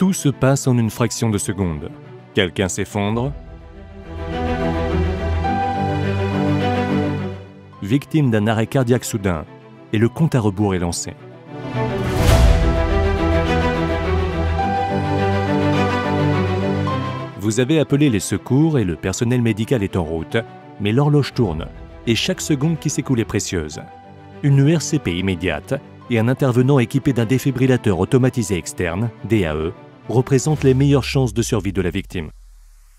Tout se passe en une fraction de seconde. Quelqu'un s'effondre. Victime d'un arrêt cardiaque soudain, et le compte à rebours est lancé. Vous avez appelé les secours et le personnel médical est en route, mais l'horloge tourne et chaque seconde qui s'écoule est précieuse. Une ERCP immédiate et un intervenant équipé d'un défibrillateur automatisé externe, DAE, représentent les meilleures chances de survie de la victime.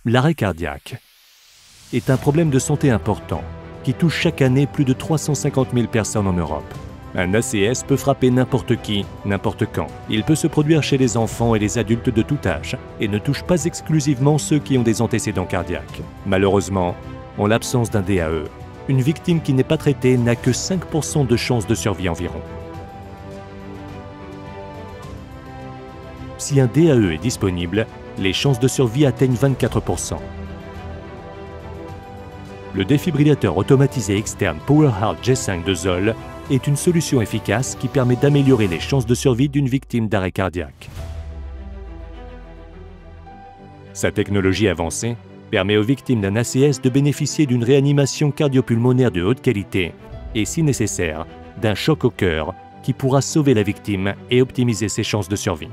L'arrêt cardiaque est un problème de santé important qui touche chaque année plus de 350 000 personnes en Europe. Un ACS peut frapper n'importe qui, n'importe quand. Il peut se produire chez les enfants et les adultes de tout âge et ne touche pas exclusivement ceux qui ont des antécédents cardiaques. Malheureusement, en l'absence d'un DAE, une victime qui n'est pas traitée n'a que 5% de chances de survie environ. Si un DAE est disponible, les chances de survie atteignent 24%. Le défibrillateur automatisé externe PowerHeart G5 de Zoll est une solution efficace qui permet d'améliorer les chances de survie d'une victime d'arrêt cardiaque. Sa technologie avancée permet aux victimes d'un ACS de bénéficier d'une réanimation cardiopulmonaire de haute qualité et, si nécessaire, d'un choc au cœur qui pourra sauver la victime et optimiser ses chances de survie.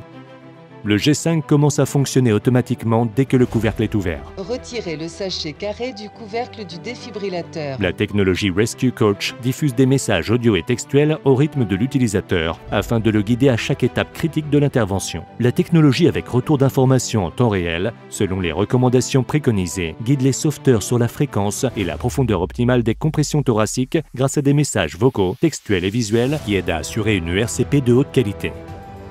Le G5 commence à fonctionner automatiquement dès que le couvercle est ouvert. Retirez le sachet carré du couvercle du défibrillateur. La technologie Rescue Coach diffuse des messages audio et textuels au rythme de l'utilisateur afin de le guider à chaque étape critique de l'intervention. La technologie avec retour d'informations en temps réel, selon les recommandations préconisées, guide les sauveteurs sur la fréquence et la profondeur optimale des compressions thoraciques grâce à des messages vocaux, textuels et visuels qui aident à assurer une ERCP de haute qualité.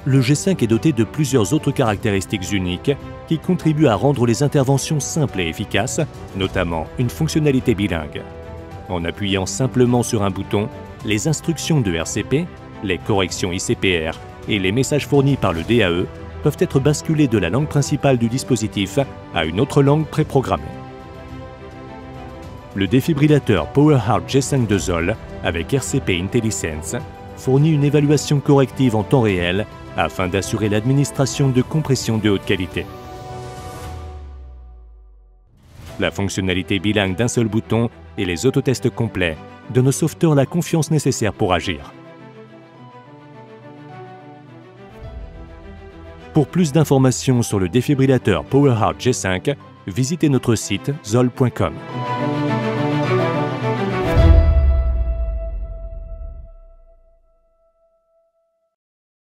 Le G5 est doté de plusieurs autres caractéristiques uniques qui contribuent à rendre les interventions simples et efficaces, notamment une fonctionnalité bilingue. En appuyant simplement sur un bouton, les instructions de RCP, les corrections ICPR et les messages fournis par le DAE peuvent être basculés de la langue principale du dispositif à une autre langue préprogrammée. Le défibrillateur PowerHeart G5 de Zoll avec RCP IntelliSense fournit une évaluation corrective en temps réel afin d'assurer l'administration de compressions de haute qualité. La fonctionnalité bilingue d'un seul bouton et les autotests complets donnent aux sauveteurs la confiance nécessaire pour agir. Pour plus d'informations sur le défibrillateur PowerHeart G5, visitez notre site zoll.com.